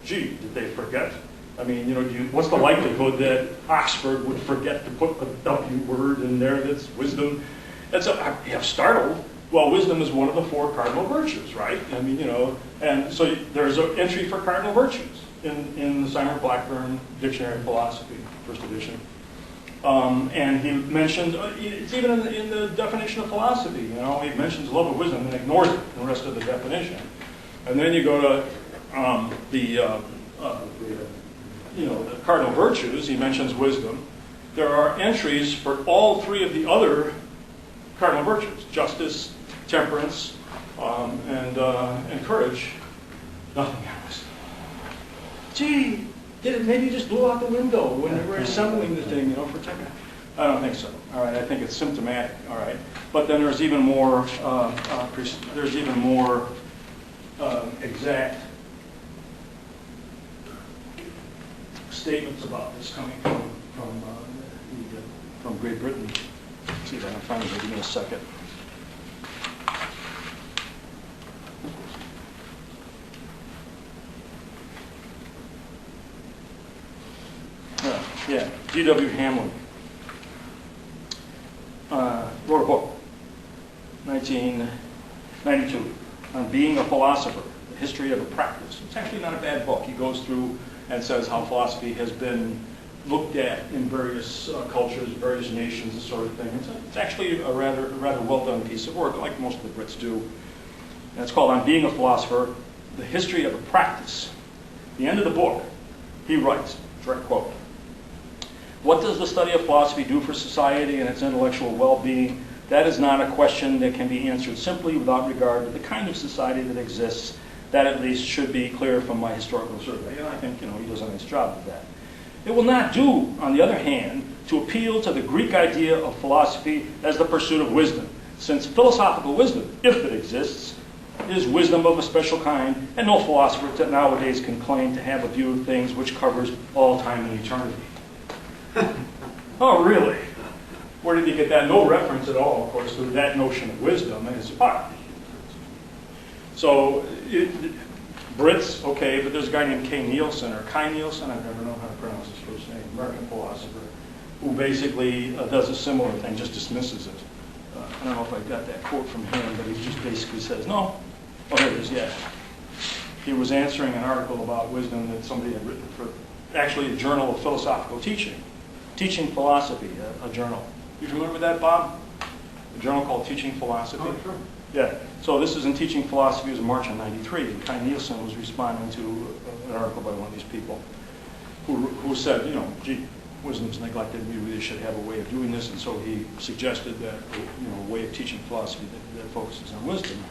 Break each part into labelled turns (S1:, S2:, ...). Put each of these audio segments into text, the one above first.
S1: gee, did they forget? I mean, you know, what's the likelihood that Oxford would forget to put a W word in there that's wisdom? And so I'm startled. Well, wisdom is one of the 4 cardinal virtues, right? I mean, you know, and so there's an entry for cardinal virtues in the Simon Blackburn Dictionary of Philosophy, first edition. And he mentioned, it's even in the definition of philosophy, you know, he mentions love of wisdom and ignores it in the rest of the definition. And then you go to the cardinal virtues, he mentions wisdom. There are entries for all 3 of the other cardinal virtues, justice, temperance, and courage. Nothing else. Gee, maybe you just blew out the window when they were assembling the thing, you know, for technical. I don't think so. All right, I think it's symptomatic. All right, but then there's even more. Exact statements about this coming from Great Britain. Let's see if I can find it. Give me a second. Yeah, G.W. Hamlin wrote a book, 1992, on being a philosopher, the history of a practice. It's actually not a bad book. He goes through and says how philosophy has been looked at in various cultures, various nations, this sort of thing. It's actually a rather well done piece of work, like most of the Brits do. And it's called On Being a Philosopher, the History of a Practice. At the end of the book, he writes, direct quote, "What does the study of philosophy do for society and its intellectual well-being? That is not a question that can be answered simply without regard to the kind of society that exists. That at least should be clear from my historical survey." And I think, you know, he does a nice job of that. "It will not do, on the other hand, to appeal to the Greek idea of philosophy as the pursuit of wisdom, since philosophical wisdom, if it exists, is wisdom of a special kind, and no philosopher nowadays can claim to have a view of things which covers all time and eternity." Oh, really? Where did he get that? No reference at all, of course, to that notion of wisdom and his art. So, Brits, okay, but there's a guy named Kai Nielsen, I never know how to pronounce his first name, American philosopher, who basically does a similar thing, just dismisses it. I don't know if I got that quote from him, but he just basically says, no. Oh, here it is, yeah. He was answering an article about wisdom that somebody had written for, actually, a journal of philosophical teaching. Teaching Philosophy, a journal. You familiar with that, Bob? A journal called Teaching Philosophy?
S2: Oh, sure.
S1: Yeah. So this is in Teaching Philosophy. It was in March of '93. And Kai Nielsen was responding to an article by one of these people who said, you know, gee, wisdom's neglected. We really should have a way of doing this. And so he suggested that, you know, a way of teaching philosophy that focuses on wisdom.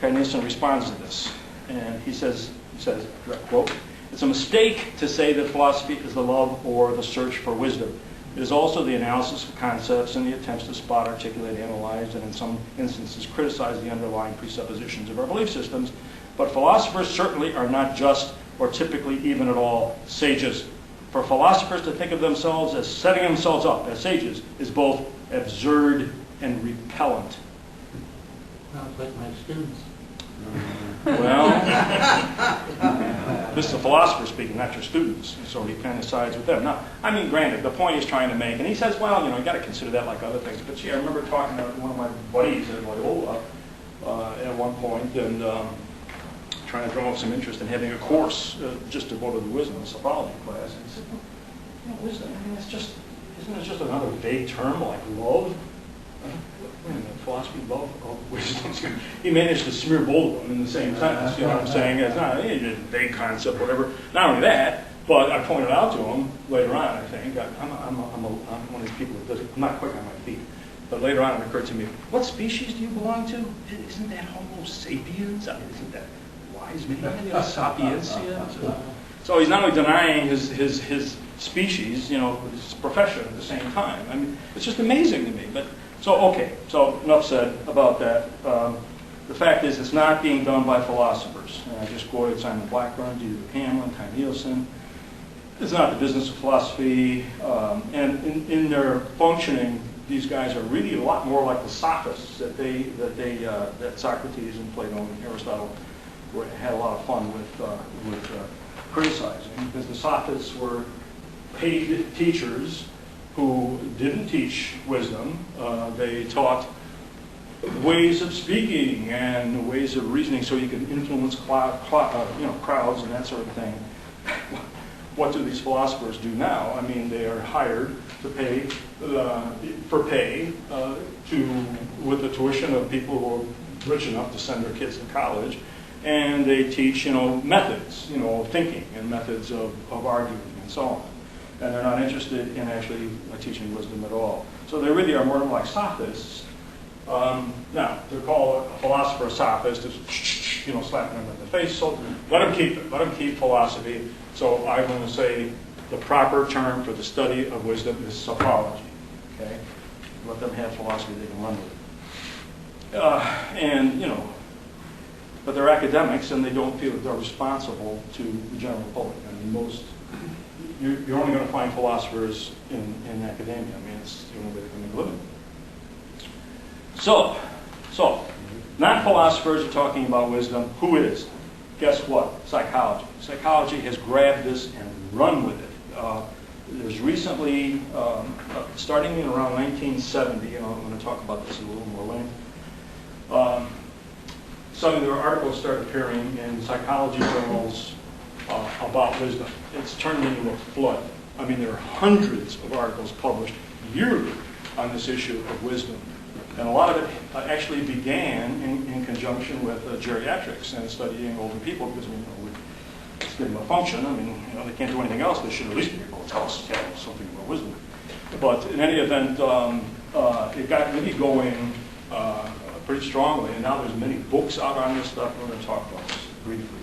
S1: Kai Nielsen responds to this, and he says, direct quote, "It's a mistake to say that philosophy is the love or the search for wisdom. It is also the analysis of concepts and the attempts to spot, articulate, analyze, and in some instances criticize the underlying presuppositions of our belief systems. But philosophers certainly are not just, or typically even at all, sages. For philosophers to think of themselves as setting themselves up as sages is both absurd and repellent."
S2: Sounds like my students.
S1: Well, this is a philosopher speaking, not your students, so he kind of sides with them. Now, I mean, granted, the point he's trying to make, and he says, well, you know, you got to consider that like other things. But gee, I remember talking to one of my buddies at Loyola at one point, and trying to draw up some interest in having a course just devoted to wisdom, a sophology class. And he said, well, you know, wisdom, I mean, isn't it just another vague term like love? Wait a minute, philosophy, love, wisdom. He managed to smear both of them in the same sentence. You know what I'm saying? It's not a vague concept, whatever. Not only that, but I pointed out to him later on, I think, I'm one of these people that doesn't, I'm not quick on my feet. But later on it occurred to me, what species do you belong to? Isn't that Homo sapiens? I mean, isn't that wise man? You know, sapientia? So he's not only denying his species, you know, his profession at the same time. I mean, it's just amazing to me. But so, okay, so enough said about that. The fact is, it's not being done by philosophers. And I just quoted Simon Blackburn, D.W. Hamlin, Kai Nielsen. It's not the business of philosophy. And in their functioning, these guys are really a lot more like the sophists that Socrates and Plato and Aristotle had a lot of fun with criticizing, because the sophists were paid teachers who didn't teach wisdom. They taught ways of speaking and ways of reasoning so you can influence crowds and that sort of thing. What do these philosophers do now? I mean, they are hired to pay with the tuition of people who are rich enough to send their kids to college, and they teach, methods, of thinking and methods of arguing and so on. And they're not interested in actually teaching wisdom at all. So they really are more like sophists. Now, to call a philosopher a sophist is, slapping them in the face. So let them keep it. Let them keep philosophy. So I'm going to say the proper term for the study of wisdom is sophology. Okay, let them have philosophy; they can run with it. But they're academics, and they don't feel that they're responsible to the general public. I mean, you're only going to find philosophers in academia. I mean, it's the only way they can make a living. So, non-philosophers are talking about wisdom. Who is? Guess what? Psychology. Psychology has grabbed this and run with it. There's recently, starting in around 1970, I'm going to talk about this in a little more length, some of their articles started appearing in psychology journals about wisdom. It's turned into a flood. I mean, there are hundreds of articles published yearly on this issue of wisdom. And a lot of it actually began in conjunction with geriatrics and studying older people, because we let's give them a function. I mean, they can't do anything else. They should at least be able to tell us something about wisdom. But in any event, it got really going pretty strongly, and now there's many books out on this stuff. We're going to talk about this briefly.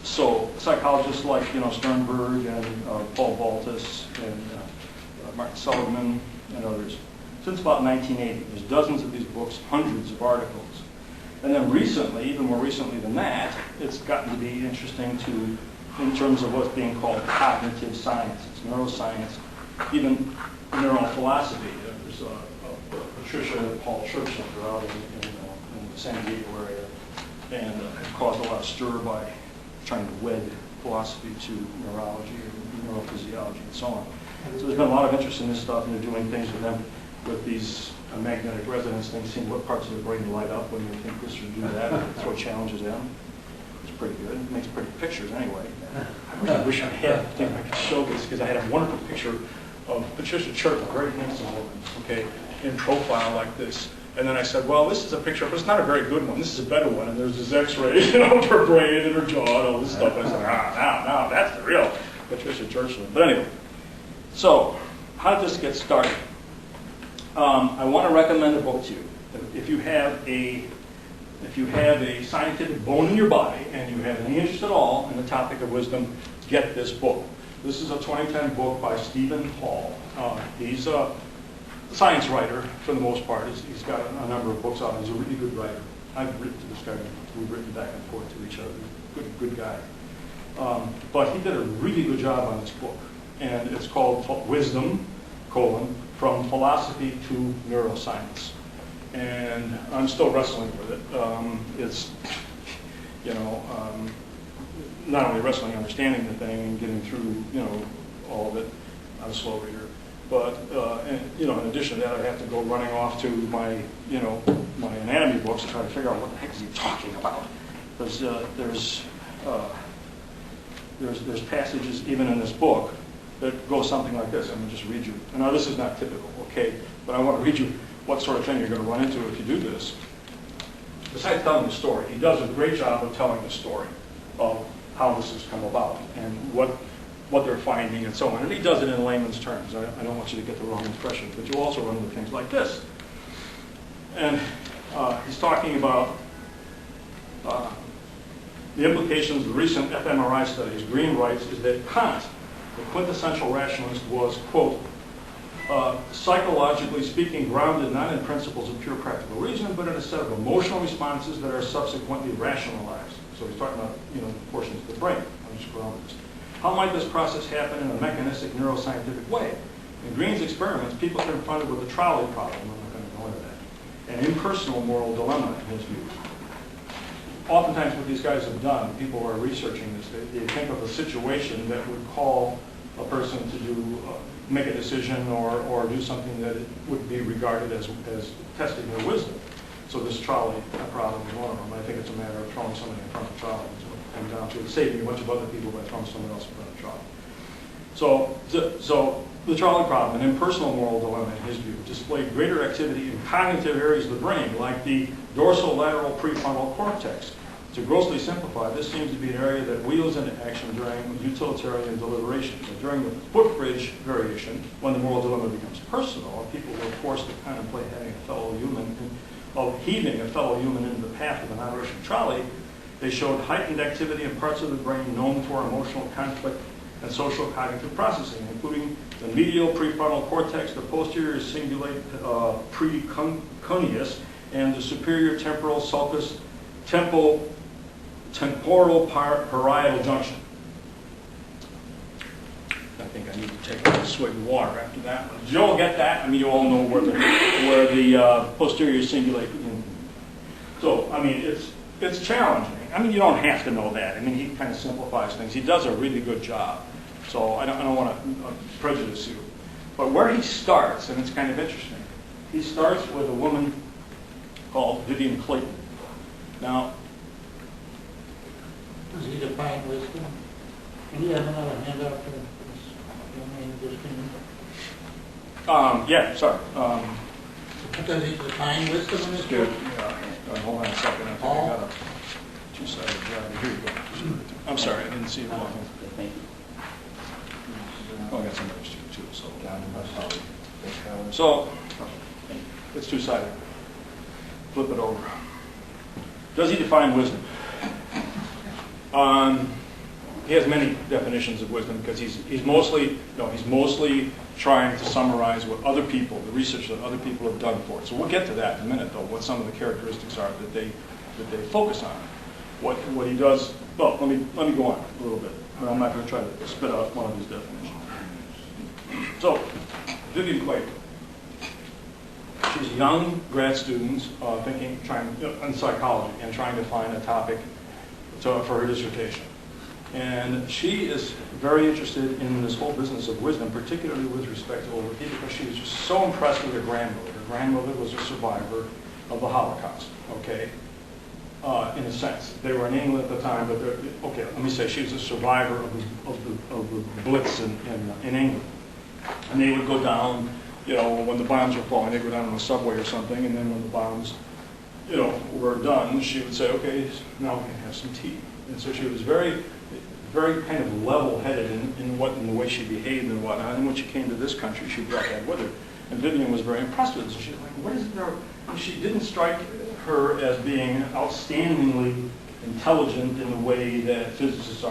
S1: So psychologists like Sternberg and Paul Baltus and Martin Seligman and others. Since about 1980, there's dozens of these books, hundreds of articles. And then recently, even more recently than that, it's gotten to be interesting in terms of what's being called cognitive sciences, neuroscience, even neurophilosophy. There's Patricia and Paul Churchill are out in the San Diego area, and have caused a lot of stir by trying to wed philosophy to neurology or neurophysiology and so on. So there's been a lot of interest in this stuff, and they're doing things with them, with these magnetic resonance things, seeing what parts of the brain light up when you think this or do that, and throw challenges at them. It's pretty good. It makes pretty pictures anyway. I really wish I had a thing I could show this, because I had a wonderful picture of Patricia Churchill, a very handsome woman, okay, in profile like this. And then I said, well, this is a picture, but it's not a very good one. This is a better one. And there's this X-ray, of her brain and her jaw and all this stuff. I said, now, that's the real Patricia Churchill. But anyway, so how did this get started? I want to recommend a book to you. If you have a scientific bone in your body and you have any interest at all in the topic of wisdom, get this book. This is a 2010 book by Stephen Hall. He's a science writer for the most part. He's got a number of books out. He's a really good writer. I've written to this guy. We've written back and forth to each other. Good guy. But he did a really good job on this book. And it's called Wisdom, From Philosophy to Neuroscience. And I'm still wrestling with it. It's, not only wrestling, understanding the thing and getting through, all of it. I'm a slow reader. But, in addition to that, I have to go running off to my, my anatomy books to try to figure out what the heck is he talking about. Because there's passages even in this book that go something like this. I'm going to just read you. Now, this is not typical, okay? But I want to read you what sort of thing you're going to run into if you do this. Besides telling the story, he does a great job of telling the story of how this has come about and what they're finding and so on. And he does it in layman's terms. I don't want you to get the wrong impression, but you'll also run into things like this. And he's talking about the implications of recent fMRI studies. Green writes is that Kant, the quintessential rationalist, was, quote, psychologically speaking, grounded not in principles of pure practical reason, but in a set of emotional responses that are subsequently rationalized. So he's talking about, portions of the brain. I'll just go on with this. How might this process happen in a mechanistic neuroscientific way? In Green's experiments, people are confronted with a trolley problem. I'm not going to go into that. An impersonal moral dilemma, in his view. oftentimes what these guys have done, people who are researching this, they think of a situation that would call a person to do, make a decision or do something that would be regarded as testing their wisdom. So this trolley problem is one of them. I think it's a matter of throwing somebody in front of the trolley and down to saving a bunch of other people by throwing someone else in front of the trolley. So the trolley problem, an impersonal moral dilemma in his view, displayed greater activity in cognitive areas of the brain, like the dorsolateral prefrontal cortex. To grossly simplify, this seems to be an area that wheels into action during utilitarian deliberation. So during the footbridge variation, when the moral dilemma becomes personal, people were forced to contemplate having a fellow human, heaving a fellow human into the path of an onrushing trolley. They showed heightened activity in parts of the brain known for emotional conflict and social cognitive processing, including the medial prefrontal cortex, the posterior cingulate precuneus, and the superior temporal sulcus temporal parietal junction. I think I need to take a swig of water after that one. Did you all get that? I mean, you all know where the posterior cingulate. So, I mean, it's challenging. I mean, you don't have to know that. I mean, he kind of simplifies things. He does a really good job. So I don't want to prejudice you. But where he starts, and it's kind of interesting, he starts with a woman called Vivian Clayton. Now,
S2: Does he define wisdom? And you have another handout for this young man who just came in?
S1: yeah, sorry.
S2: Does he define wisdom in this
S1: Good.
S2: book?
S1: Hold on a second. I think I got a two-sided drive. Here you go. I'm sorry, I didn't see it.
S2: Thank you.
S1: Oh, I got some others too. So, it's two-sided. Flip it over. Does he define wisdom? He has many definitions of wisdom because he's mostly trying to summarize what other people, the research that other people have done for it. So we'll get to that in a minute, though. What some of the characteristics are that they focus on. What he does. Well, let me go on a little bit. I'm not going to try to spit out one of his definitions. So, Vivian Clayton. She's a young grad student in psychology and trying to find a topic for her dissertation. And she is very interested in this whole business of wisdom, particularly with respect to older people, because she was just so impressed with her grandmother. Her grandmother was a survivor of the Holocaust, okay? In a sense. They were in England at the time, but okay, let me say she was a survivor of the Blitz in England. And they would go down, when the bombs were falling, they'd go down on the subway or something, and then when the bombs, were done, she would say, okay, now we can have some tea. And so she was very, very kind of level-headed in the way she behaved and whatnot. And when she came to this country, she brought that with her. And Vivian was very impressed with it. So she was like, what is there? And she didn't strike her as being outstandingly intelligent in the way that physicists are.